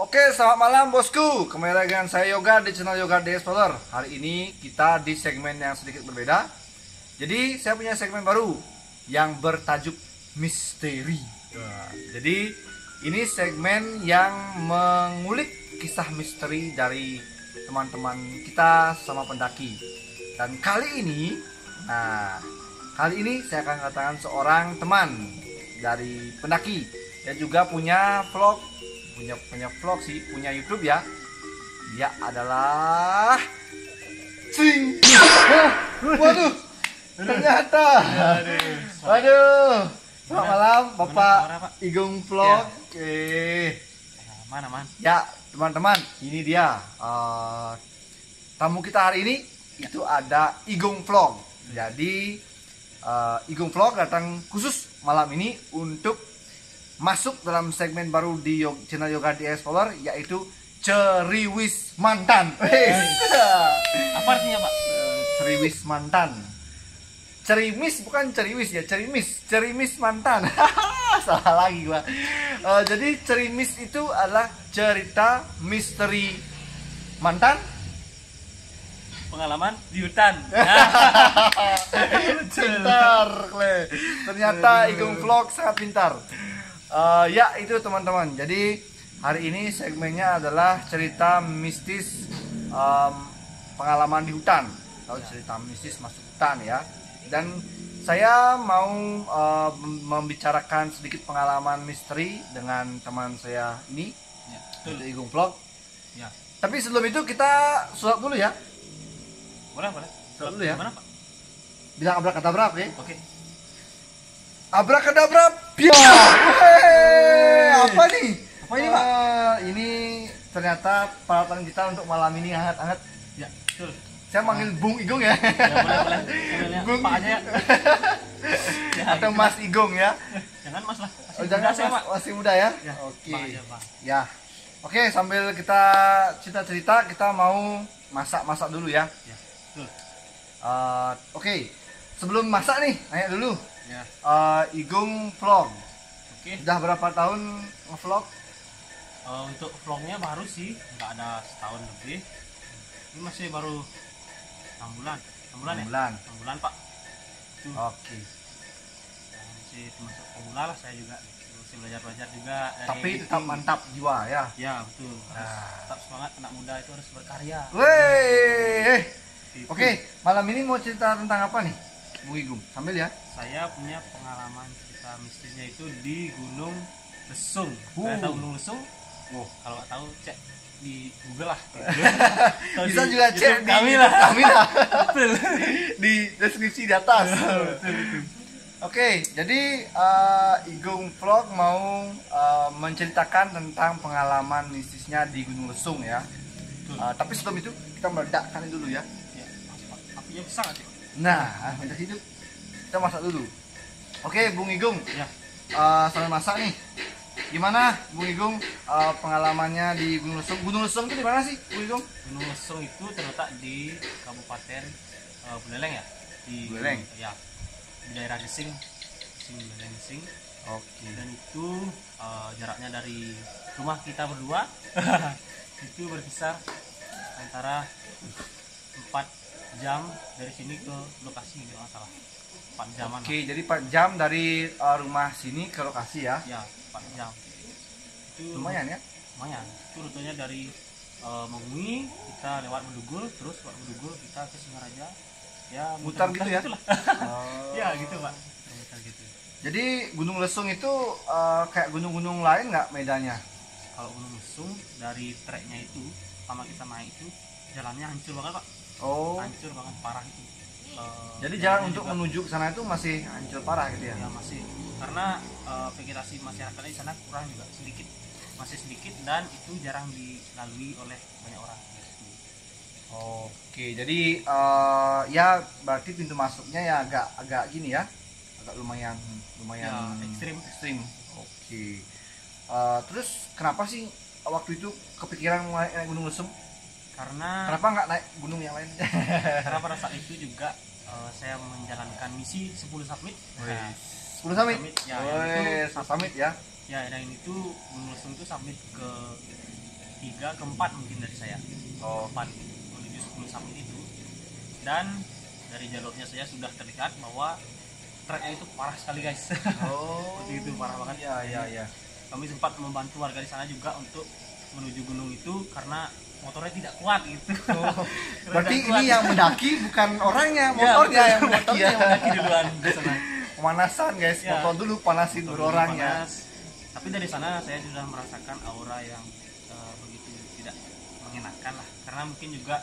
Oke, selamat malam bosku. Kembali lagi dengan saya Yoga di channel Yoga The Explorer. Hari ini kita di segmen yang sedikit berbeda. Jadi saya punya segmen baru yang bertajuk misteri. Jadi ini segmen yang mengulik kisah misteri dari teman-teman kita sama pendaki. Dan kali ini saya akan katakan seorang teman dari pendaki. Dia juga punya punya YouTube ya. Dia adalah waduh, ternyata selamat malam Bapak Igung Vlog. Mana ya teman-teman, ini dia tamu kita hari ini. Itu ada Igung Vlog. Jadi Igung Vlog datang khusus malam ini untuk masuk dalam segmen baru di channel Yoga The Explorer, yaitu Ceriwis Mantan. Apa artinya Pak? Ceriwis Mantan. Cerimis bukan ceriwis ya, cerimis mantan. Salah lagi gua. Jadi cerimis itu adalah cerita misteri mantan, Pengalaman di hutan. Pintar, ternyata Igung Vlog sangat pintar. Ya itu teman-teman. Jadi hari ini segmennya adalah cerita mistis, pengalaman di hutan atau cerita mistis masuk hutan ya. Dan saya mau membicarakan sedikit pengalaman misteri dengan teman saya ini, yaitu Igung Vlog. Ya. Tapi sebelum itu kita sulap dulu ya. Boleh. Sulap dulu ya. Gimana Pak? Bilang abrakadabra, oke? Oke. Abrakadabra, ya. Apa nih? Apa ini Pak? Ini ternyata peralatan kita untuk malam ini hangat-hangat. Ya, betul. Saya manggil Bung Igung ya. Ya boleh. Bung Pak aja ya. Ya, atau gitu. Mas Igung ya. Jangan Mas lah. Jangan saya, Pak. masih muda ya. Ya, Oke. Pak aja, Pak. Ya. Oke, sambil kita cerita-cerita, kita mau masak-masak dulu ya. Ya, betul. Oke. Sebelum masak nih, nanya dulu. Ya. Igung Vlog. Oke. Udah berapa tahun nge-vlog? Untuk vlognya baru sih, nggak ada setahun lebih. Ini masih baru 6 bulan. 6 bulan ya? 6 bulan. 6 bulan Pak. Oke. Ya, masih termasuk pemula lah saya juga. Masih belajar juga. Dari Tapi editing. tetap mantap jiwa ya. Ya betul. Harus Nah. tetap semangat, anak muda itu harus berkarya. Wey. Gitu. Oke, malam ini mau cerita tentang apa nih, Bung Igung? Sambil ya. Saya punya pengalaman cerita mistisnya itu di Gunung Lesung. Uh. Kalian tahu Gunung Lesung? Oh. Kalau nggak tahu cek di Google lah. Atau Bisa di juga cek YouTube di kami YouTube lah. kami lah. Betul. Di deskripsi di atas. Betul. Oke, jadi Igung Vlog mau menceritakan tentang pengalaman mistisnya di Gunung Lesung ya. Tapi sebelum itu kita meledakkan dulu ya. Ya, Pak. Apinya besar nggak sih? Nah, minta hidup. Kita masak dulu. Oke, Bung Igung. Ya. Sambil masak nih. Gimana, Bung Igung, pengalamannya di Gunung Lesung? Gunung Lesung itu di mana sih, Bung Igung? Gunung Lesung itu terletak di Kabupaten Buleleng ya. Di Buleleng? Ya. Di daerah Gesing. Buleleng Gesing. Oke. Dan itu jaraknya dari rumah kita berdua itu berkisar antara 4 jam dari sini ke lokasi kalau nggak salah. 4 jaman. Oke, jadi 4 jam dari rumah sini ke lokasi ya. Ya, 4 jam. Itu Lumayan ya. Lumayan. Itu rutenya dari Mengui kita lewat Bedugul, terus lewat Bedugul kita ke Singaraja. Ya, Mutar gitu ya? gitulah. Oh. Ya, gitu, Pak. Mutar gitu. Jadi Gunung Lesung itu kayak gunung-gunung lain nggak medannya? Kalau Gunung Lesung dari treknya itu sama kita naik itu jalannya hancur banget, Pak. Oh. Hancur banget parah itu. Jadi jalannya jalan untuk juga- menuju ke sana itu masih hancur parah gitu ya? Ya masih, karena vegetasi masyarakatnya di sana kurang juga masih sedikit dan itu jarang dilalui oleh banyak orang. Oke, jadi ya berarti pintu masuknya ya agak gini ya, agak lumayan Ya, ekstrim. Oke. Terus kenapa sih waktu itu kepikiran naik Gunung Lesung? Karena Kenapa nggak naik gunung yang lain? karena pada saat itu juga saya menjalankan misi 10 summit. Nah, 10 summit. Summit, ya, Woi, itu summit ya. ya, dan itu Gunung Lesung itu summit ke 3 ke 4 mungkin dari saya. Oh. 4 menuju 10 Samin itu. Dan dari jalurnya saya sudah terlihat bahwa treknya itu parah sekali guys. Oh. Seperti itu, parah banget. Iya, iya, iya. Kami sempat membantu warga di sana juga untuk menuju gunung itu karena motornya tidak kuat gitu. Oh. Karena Berarti tidak kuat. ini yang mendaki bukan orangnya, Ya, motornya betul. yang mendaki Motornya ya. yang mendaki duluan di sana. Pemanasan guys, Ya. motor dulu panasin Motor dulu dulu orangnya. panas. Tapi dari sana saya sudah merasakan aura yang begitu tidak mengenakan lah, karena mungkin juga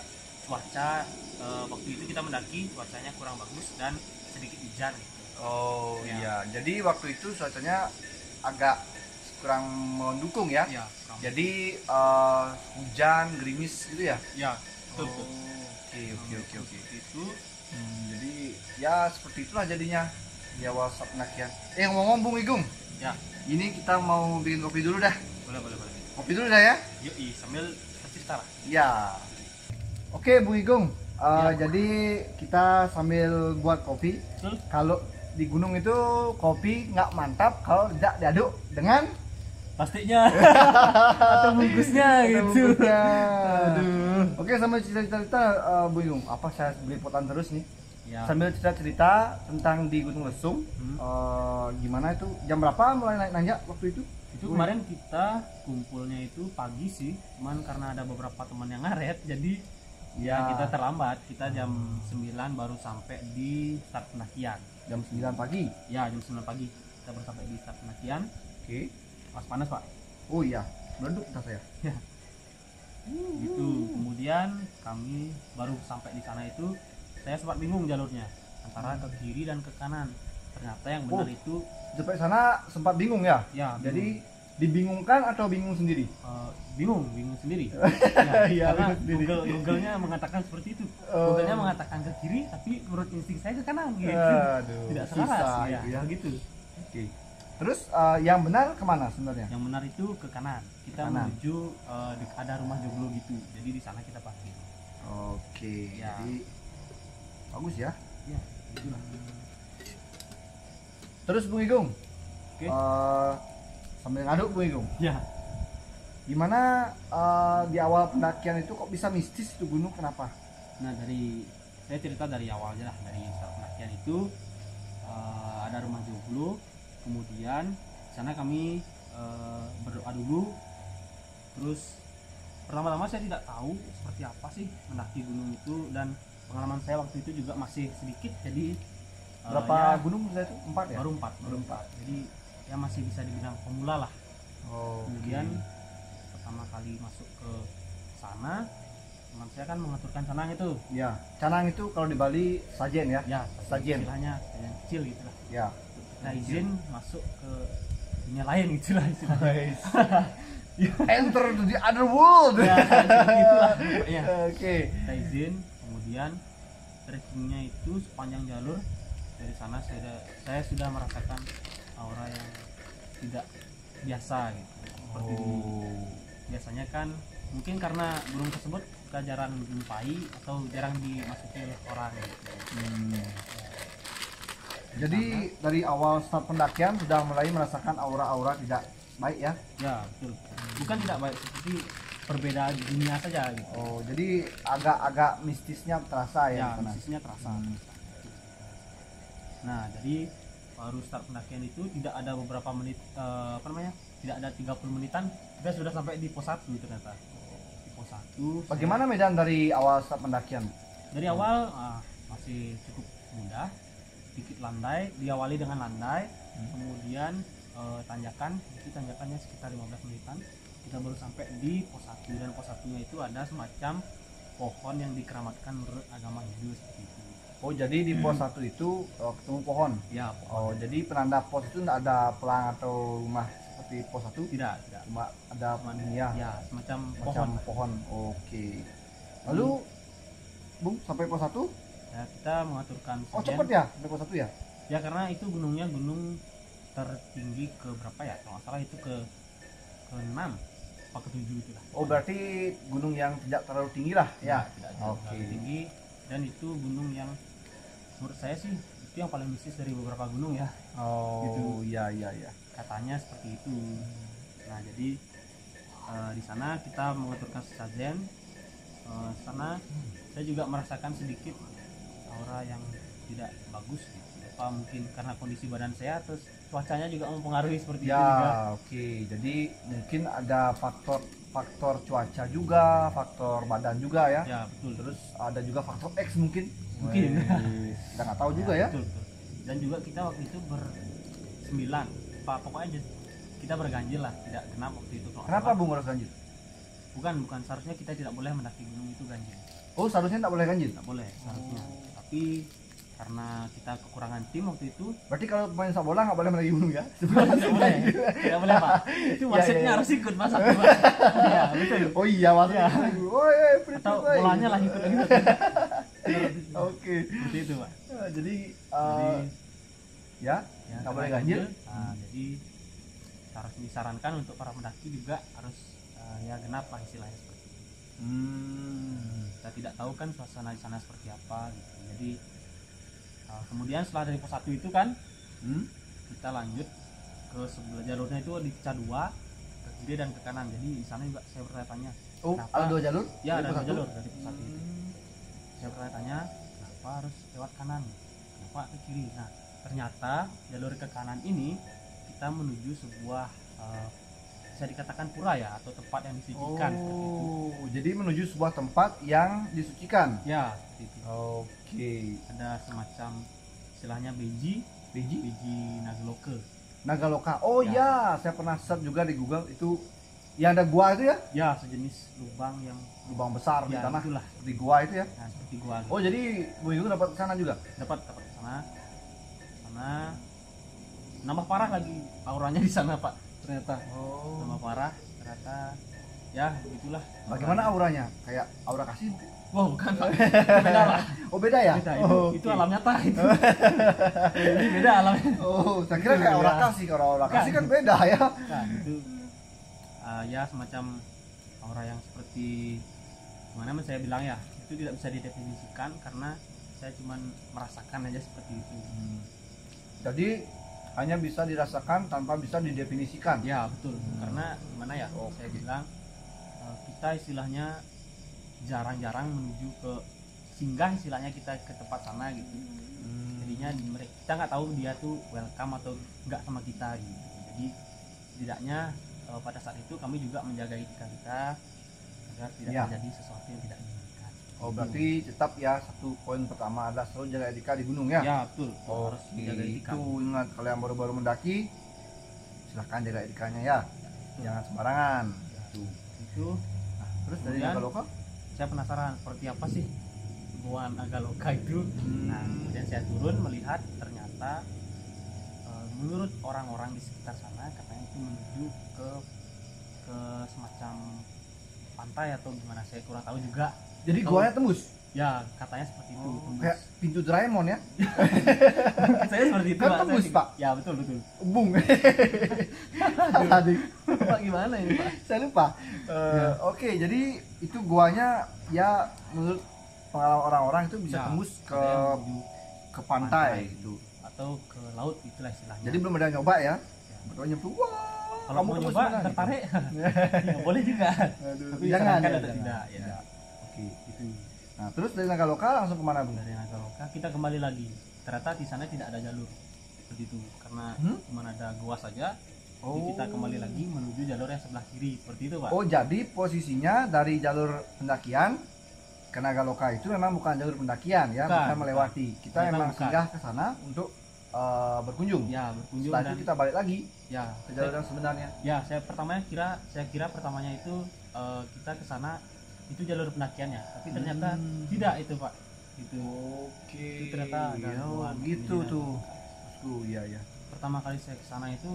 cuaca waktu itu kita mendaki cuacanya kurang bagus dan sedikit hujan gitu. Oh Ya. iya, jadi waktu itu cuacanya agak kurang mendukung ya. Ya, kurang. Jadi hujan, gerimis gitu ya. Ya, betul. Oh, betul. oke. Itu Jadi ya seperti itulah jadinya di awal saat pendakian. Ngomong-ngomong Bung Igung, ya, ini kita mau bikin kopi dulu dah. boleh. Kopi dulu dah ya. Yuk, sambil cerita lah. Ya. Oke Bung Igung, Ya. jadi kita sambil buat kopi. Betul. Kalau di gunung itu kopi nggak mantap kalau tidak diaduk dengan Pastinya. Atau bungkusnya gitu. bumbunya. Aduh. Oke, sambil cerita-cerita Bu Yung, apa saya belipotan terus nih. Ya. Sambil cerita-cerita tentang di Gunung Lesung, gimana itu? Jam berapa mulai naik nanjak waktu itu? Itu kemarin kita kumpulnya itu pagi sih, cuman karena ada beberapa teman yang ngaret, jadi ya kita terlambat. Kita jam 9 baru sampai di start pendakian. Jam 9 pagi. Ya, jam 9 pagi kita baru sampai di start pendakian. Oke. Pas panas pak. Oh iya, meleduk kita saya. Ya. Gitu. Kemudian kami baru sampai di sana itu, saya sempat bingung jalurnya antara ke kiri dan ke kanan. Ternyata yang benar itu Sampai sana sempat bingung ya? ya. Jadi dibingungkan atau bingung sendiri? bingung sendiri. Iya, Karena bingung sendiri. Google-nya mengatakan seperti itu. Oh. Google-nya mengatakan ke kiri, tapi menurut insting saya ke kanan gitu. Aduh, Tidak susah selaras ya, itu ya. begitu. Oke. Terus yang benar kemana sebenarnya? Yang benar itu ke kanan. Kita Kanan. menuju ada rumah joglo gitu. Jadi di sana kita parkir. Oke. Ya. Jadi bagus ya. Ya, itulah. Terus Bung Igung, Oke. sambil ngaduk Bung Igung, Ya. gimana di awal pendakian itu kok bisa mistis itu gunung, kenapa? Nah, saya cerita dari awal aja lah. Dari start pendakian itu ada rumah joglo. Kemudian di sana kami berdoa dulu. Terus pertama-tama saya tidak tahu seperti apa sih mendaki gunung itu, dan pengalaman saya waktu itu juga masih sedikit. Jadi Berapa ya, gunung saya itu? 4 ya? baru empat. Jadi ya masih bisa dibilang pemula lah. Oh, Kemudian pertama kali masuk ke sana, teman saya kan mengaturkan canang itu. ya, canang itu kalau di Bali sajen ya? Ya, Sajen. istilahnya sajen kecil gitu lah. Ya. Kita izin masuk ke dunia lain gitu lah istilahnya. Enter to the other world. Ya, seperti itulah pokoknya. Oke. Kita izin, kemudian trekkingnya itu sepanjang jalur. Dari sana saya sudah merasakan aura yang tidak biasa gitu. Seperti biasanya kan mungkin karena gunung tersebut kita jarang dijumpai atau jarang dimasuki oleh orang gitu. Jadi dari awal start pendakian sudah mulai merasakan aura-aura tidak baik ya? Ya, betul. Bukan tidak baik, seperti perbedaan dunia saja gitu. Oh, jadi agak-agak mistisnya terasa ya? Ya, di sana? mistisnya terasa. Nah, jadi baru start pendakian itu tidak ada beberapa menit, tidak ada 30 menitan kita sudah sampai di pos 1 ternyata. Di pos 1 Bagaimana medan dari awal start pendakian? dari awal masih cukup mudah, sedikit landai, diawali dengan landai, kemudian tanjakan, itu tanjakannya sekitar 15 menitan kita baru sampai di pos 1, dan pos 1-nya itu ada semacam pohon yang dikeramatkan menurut agama Hindu seperti itu. Oh, jadi di pos 1 itu ketemu pohon. Ya, Oh, jadi penanda pos itu tidak ada pelang atau rumah seperti pos 1? tidak. Cuma ada ini ya, Ya, semacam macam pohon. pohon. Oke. Lalu Bung sampai pos 1? Ya, kita mengaturkan Oh, sajian. cepet ya sampai pos 1 ya? Ya, karena itu gunungnya gunung tertinggi ke berapa ya? Kalau nggak salah itu ke 6 apa ke 7 itu lah. Oh, berarti gunung yang tidak terlalu tinggi lah ya? Tidak terlalu Oke. tinggi, dan itu gunung yang menurut saya sih itu yang paling mistis dari beberapa gunung ya. Oh, Gitu. iya. Katanya seperti itu. Nah, jadi Di sana kita mengaturkan sesajen. Sana saya juga merasakan sedikit aura yang tidak bagus gitu. Apa mungkin karena kondisi badan saya, terus cuacanya juga mempengaruhi seperti itu juga. Ya, oke. Jadi mungkin ada faktor cuaca juga, faktor badan juga ya. Ya betul. Terus ada juga faktor X mungkin. Mungkin. Kita nggak tahu juga ya. Betul, betul. Dan juga kita waktu itu bersembilan, pokoknya kita berganjil lah, tidak genap waktu itu. Kenapa Bung harus ganjil? Bukan seharusnya kita tidak boleh mendaki gunung itu ganjil. Oh, seharusnya tak boleh ganjil. Tidak boleh seharusnya. Tapi karena kita kekurangan tim waktu itu, Berarti kalau pemain sepak bola nggak boleh mendaki gunung ya? tidak boleh, tidak boleh Pak. Itu Ya, wasitnya ya, ya. harus ikut Pak satu Pak. Iya betul. Oh iya, maksudnya. Ya. Oh iya, free Atau throw, bolanya lah ikut lagi. Oke. Seperti itu Pak. Jadi, Jadi ya, ya, nggak karena boleh ganjil. Nah, jadi harus disarankan untuk para pendaki juga harus ya genap lah istilahnya seperti itu. Kita tidak tahu kan suasana di sana seperti apa gitu. Jadi kemudian setelah dari pos 1 itu kan kita lanjut ke sebelah jalurnya itu dipecah dua, ke kiri dan ke kanan. Jadi di sana juga saya bertanya-tanya. Oh, Kenapa? ada 2 jalur? Ya ada Dari pos dua satu? jalur dari pos 1 itu. Saya bertanya kenapa harus lewat kanan, kenapa ke kiri. Nah ternyata jalur ke kanan ini kita menuju sebuah bisa dikatakan pura ya, atau tempat yang disucikan seperti itu. Oh, jadi menuju sebuah tempat yang disucikan. Ya seperti itu. Oke. Ada semacam istilahnya beji Biji Nagaloke. Nagaloka. Oh Ya. ya, saya pernah search juga di Google itu yang ada gua itu ya, Ya sejenis lubang yang lubang besar di ya tanah itulah. seperti gua itu ya. Nah seperti gua gitu. Oh, jadi Bu itu dapat ke sana juga. dapat ke sana nambah parah lagi auranya di sana Pak, ternyata Oh. nambah parah ternyata ya begitulah. Bagaimana auranya? Kayak aura kasih? Wah bukan Pak, itu beda lah. Oh, beda ya? Beda, Oh, itu oke. alam nyata itu. Ini beda alamnya. Oh, saya kira Itu kayak aura beda. kasih. Kalau aura kasih kan Bukan. beda ya. Nah itu ya semacam aura yang seperti gimana saya bilang ya, itu tidak bisa didefinisikan karena saya cuman merasakan aja seperti itu. Jadi hanya bisa dirasakan tanpa bisa didefinisikan. Ya betul, karena gimana ya, Oke. saya bilang kita istilahnya jarang-jarang menuju ke singgah, istilahnya kita ke tempat sana gitu. Jadinya kita nggak tahu dia tuh welcome atau nggak sama kita gitu. Jadi setidaknya pada saat itu kami juga menjaga etika kita agar tidak Ya. terjadi sesuatu yang tidak diinginkan. Oh, berarti tetap ya, satu poin pertama adalah selalu jaga etika di gunung ya. Ya betul, Oh, harus menjaga etika. itu ingat kalau yang baru-baru mendaki silahkan jaga etikanya ya. Jangan sembarangan. Itu Nah, terus dari Kemudian- Nagaloka? saya penasaran seperti apa sih Gua Nagaloka itu. Nah, Hmm. kemudian saya turun melihat ternyata menurut orang-orang di sekitar sana katanya itu menuju ke semacam pantai atau gimana, saya kurang tahu juga. Jadi guanya tembus. Ya, katanya seperti itu. tembus. Kayak pintu Doraemon ya. Saya seperti itu, Kan Pak. tembus, Saya- Pak. Ya, betul. Bung. Tadi Pak gimana ini, Pak? saya lupa. Ya. Oke, jadi itu guanya ya menurut pengalaman orang-orang itu bisa Ya, tembus ke katanya menuju pantai pantai. gitu. atau ke laut, itulah istilahnya. Jadi belum ada yang nyoba ya. Ya. Betul nyemplung. Wah, Kalau mau tembus nyoba mana, gitu. tertarik, ya boleh juga. Aduh, Tapi jangan, disarankan ya, atau jangan. tidak, ya. Ya. Oke. Itu Nah, terus dari Nagaloka langsung kemana, Bung? dari Nagaloka kita kembali lagi. Ternyata di sana tidak ada jalur seperti itu, karena cuma ada gua saja. Jadi kita kembali lagi menuju jalur yang sebelah kiri seperti itu, Pak. Oh, jadi posisinya dari jalur pendakian ke Nagaloka itu memang bukan jalur pendakian ya, Bukan, bukan melewati. Kita Ternyata memang bukan. singgah ke sana untuk berkunjung. Ya, berkunjung Setelah dan itu kita balik lagi ya, ke jalur yang sebenarnya. ya saya kira pertamanya itu kita ke sana itu jalur pendakiannya, tapi ternyata tidak itu, Pak. Itu Oke. Itu ternyata ada gua gitu kemudian. tuh. Bosku, iya ya. pertama kali saya ke sana itu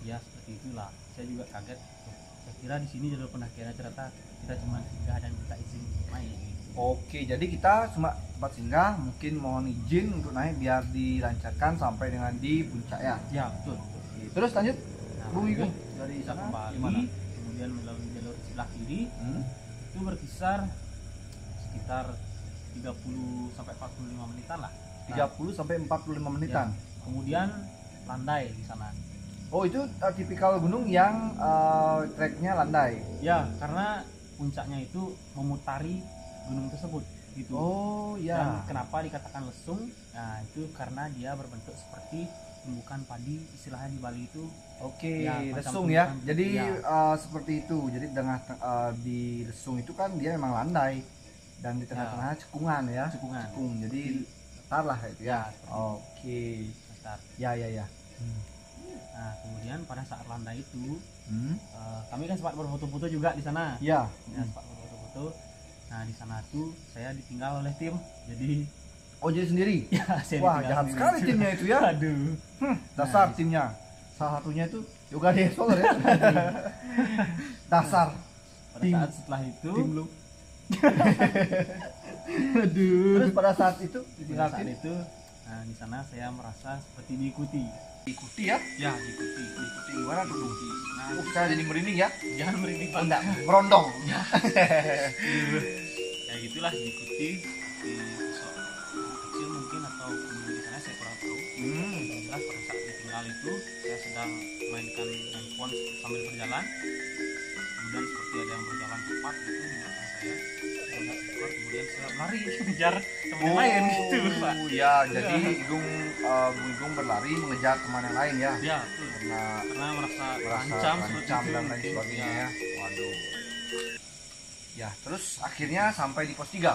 ya seperti itulah. Saya juga kaget. Tuh, saya kira di sini jalur pendakiannya, ternyata kita cuma singgah dan kita izin naik. Oke, jadi kita cuma tempat singgah, mungkin mohon izin untuk naik biar dilancarkan sampai dengan di puncak ya. Ya, betul. Oke, terus lanjut, Nah, Bung Igun lanjut, dari kita sana kembali, gimana? kemudian melalui jalur sebelah kiri Hmm? itu berkisar sekitar 30 sampai 45 menitan lah. 30 sampai 45 menitan. Kemudian landai di sana. Oh itu tipikal gunung yang treknya landai. Ya, karena puncaknya itu memutari gunung tersebut gitu. Oh Dan ya. kenapa dikatakan lesung? Nah, itu karena dia berbentuk seperti tumbukan padi, istilahnya di Bali itu. Oke, Ya, macam lesung ya. tumbukan. Jadi Ya. seperti itu. Jadi di lesung itu kan dia memang landai dan di tengah-tengah cekungan ya. Cekungan. Cekung. Jadi datar lah itu ya. Ya, seperti itu. Oke. Dasar. Ya ya ya. Nah, kemudian pada saat landai itu Hmm. kami kan sempat berfoto-foto juga di sana. Ya. Ya, sempat berfoto-foto. Nah, di sana tuh saya ditinggal oleh tim. Jadi Oh jadi sendiri. ya saya Wah ditinggal jahat sendiri. sekali timnya itu ya. Aduh. Dasar Nah, timnya. Salah satunya itu Yoga Desoler ya. Dasar Pada tim saat setelah itu tim lu. Aduh. Terus pada saat itu pada ditinggal saat tim. itu nah di sana saya merasa seperti diikuti. Ikuti ya. Ya, diikuti. Ikuti gimana tuh? Nah, Saya jadi merinding ya. jangan merinding Oh, Pak. enggak, merondong. Ya gitulah diikuti di sosok anak kecil mungkin atau penghuni di sana saya kurang tahu. Yang jelas pada saat ditinggal itu saya sedang mainkan handphone sambil berjalan. Kemudian seperti ada yang berjalan cepat gitu di belakang saya. Saya melihat ekor, kemudian saya lari mengejar teman yang lain gitu Pak. Ya, jadi Bung Igung berlari mengejar teman yang lain ya. Ya betul. Karena Karena merasa merasa terancam seperti terancam itu dan lain mungkin. sebagainya Ya. ya. Waduh. Ya, terus akhirnya sampai di pos 3. Nah,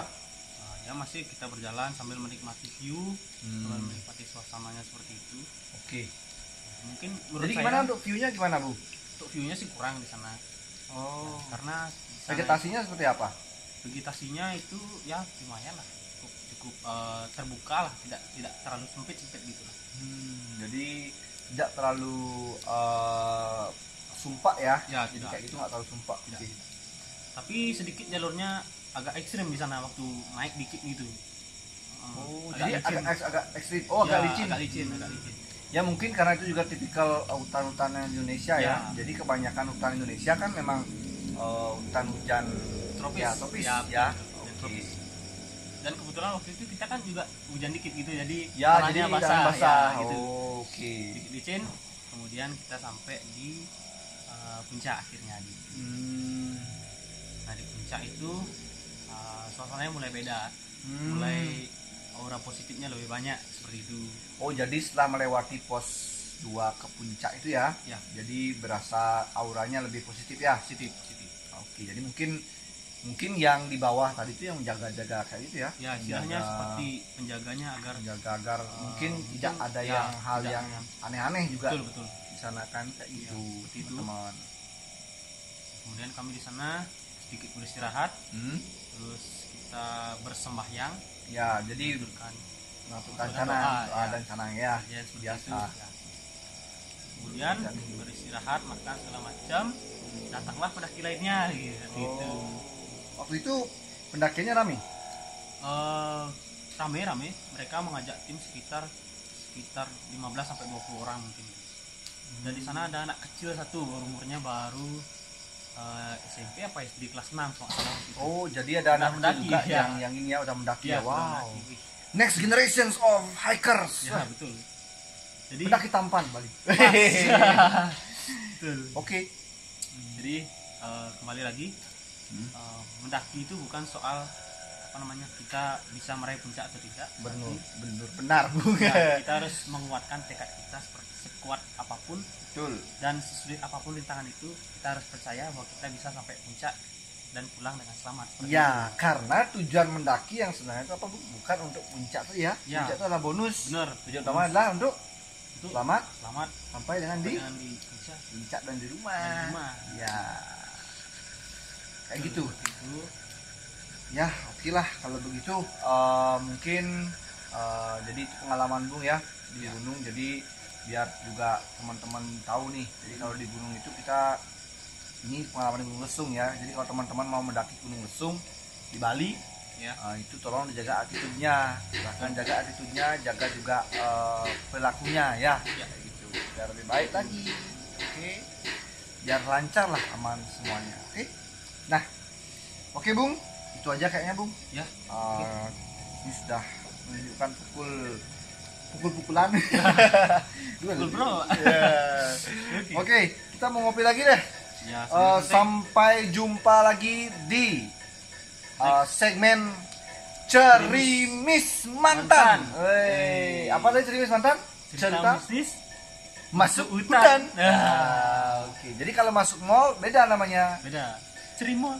ya masih kita berjalan sambil menikmati view, sambil menikmati suasananya seperti itu. Oke. Mungkin menurut Jadi saya gimana untuk view-nya gimana, Bu? untuk view-nya sih kurang di sana. Oh. Karena di sana Vegetasinya seperti apa? vegetasinya itu ya lumayan lah, cukup terbuka lah, tidak terlalu sempit gitu lah. Jadi tidak terlalu sumpah ya. Ya, Jadi tidak. kayak gitu nggak terlalu sumpah. Tidak. Oke. Tapi sedikit jalurnya agak ekstrim di sana waktu naik dikit gitu. Oh, Agak jadi licin. agak ekstrim. Oh, agak Ya, licin. agak licin. Ya mungkin karena itu juga tipikal hutan-hutan Indonesia ya. Ya. Jadi kebanyakan hutan Indonesia kan memang hutan hujan Tropis. ya, tropis Ya, ya. betul. Dan Oke. tropis. Dan kebetulan waktu itu kita kan juga hujan dikit gitu, jadi Ya, tanahnya jadi basah, tanah basah. ya, gitu. Oh, oke. Dikit licin. Kemudian kita sampai di puncak akhirnya di. Nah, di puncak itu suasananya mulai beda, mulai aura positifnya lebih banyak seperti itu. Oh, jadi setelah melewati pos 2 ke puncak itu ya. Ya, Jadi berasa auranya lebih positif ya. positif. Oke, jadi mungkin yang di bawah tadi itu yang jaga-jaga kayak gitu ya. Ya, istilahnya Menjaga- seperti penjaganya agar menjaga agar mungkin mungkin, tidak ada ya, yang hal tidak. yang aneh-aneh juga betul. di sana kan kayak Iya, gitu, seperti itu. teman-teman. Kemudian kami di sana sedikit beristirahat, terus kita bersembahyang, Ya, jadi mengaturkan melakukan doa, kanan, doa ya. dan kanan ya. kajian seperti biasa. itu. Ya. Kemudian beristirahat, makan segala macam, datanglah pendaki lainnya gitu. Oh. Waktu itu pendakiannya rame. Rame, mereka mengajak tim sekitar 15 sampai 20 orang mungkin. Dan di sana ada anak kecil satu, umurnya baru SMP apa SD kelas 6 kalau nggak salah gitu. Oh, jadi ada anak mendaki, juga ya. yang ini ya udah mendaki Iya, ya. sudah Wow. mendaki. Next generations of hikers. Ya, betul. Jadi Pendaki tampan Bali. betul. Oke. Jadi kembali lagi, mendaki itu bukan soal kita bisa meraih puncak atau tidak. Benar. Ya, kita harus menguatkan tekad kita seperti sekuat apapun Betul. dan sesulit apapun rintangan itu, kita harus percaya bahwa kita bisa sampai puncak dan pulang dengan selamat. Seperti Ya, karena tujuan mendaki yang sebenarnya itu apa, Bu? Bukan untuk puncak tuh ya. Ya. Puncak itu adalah bonus. benar. Tujuan utama adalah untuk Itu selamat selamat sampai dengan di dengan di puncak puncak dan di rumah. dan di rumah. Ya. Kayak gitu. Seperti itu. Ya, oke lah kalau begitu. Mungkin jadi itu pengalaman Bung ya di gunung. Jadi biar juga teman-teman tahu nih. Jadi kalau di gunung itu kita ini pengalaman di Gunung Lesung ya. Jadi kalau teman-teman mau mendaki Gunung Lesung di Bali, Ya. itu tolong dijaga attitude-nya. Bahkan jaga attitude-nya, jaga juga perilakunya ya. Ya. Kayak gitu. Biar lebih baik lagi. Oke. Biar lancar lah, aman semuanya. Oke. Nah, oke Bung. Itu aja kayaknya Bung. Ya. Ini sudah menunjukkan pukul pukul-pukulan. Betul, bro. Ya. Oke, kita mau ngopi lagi deh. Ya, Sampai jumpa lagi di segmen Cerimis Mantan. Wey, apa tadi Cerimis Mantan? cerita mistis Masuk hutan. hutan. Oke, jadi kalau masuk mall beda namanya. Beda. Cerimol.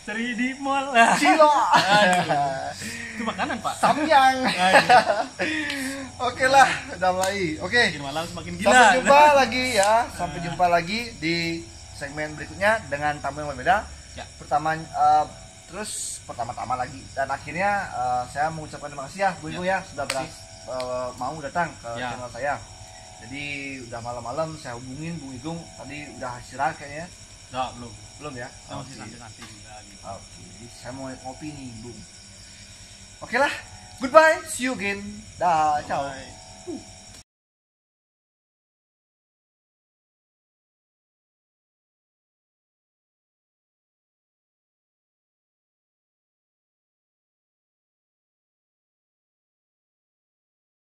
Ceri di mall. Cilo. Itu makanan, Pak. Samyang. Oke lah, udah mulai. Oke. Makin malam semakin gila. Sampai jumpa lagi ya. Sampai jumpa lagi di segmen berikutnya dengan tamu yang berbeda. Ya. Pertama-tama lagi dan akhirnya saya mengucapkan terima kasih ya Bu Ibu ya sudah mau datang ke Ya. channel saya. Jadi udah malam-malam saya hubungin Bu Igung tadi udah istirahat kayaknya. Enggak, belum. Belum ya? Masih Oke. santai juga gitu. Oke, jadi saya mau ngopi nih, Bung. Oke lah, goodbye, see you again. Dah, ciao. Bye.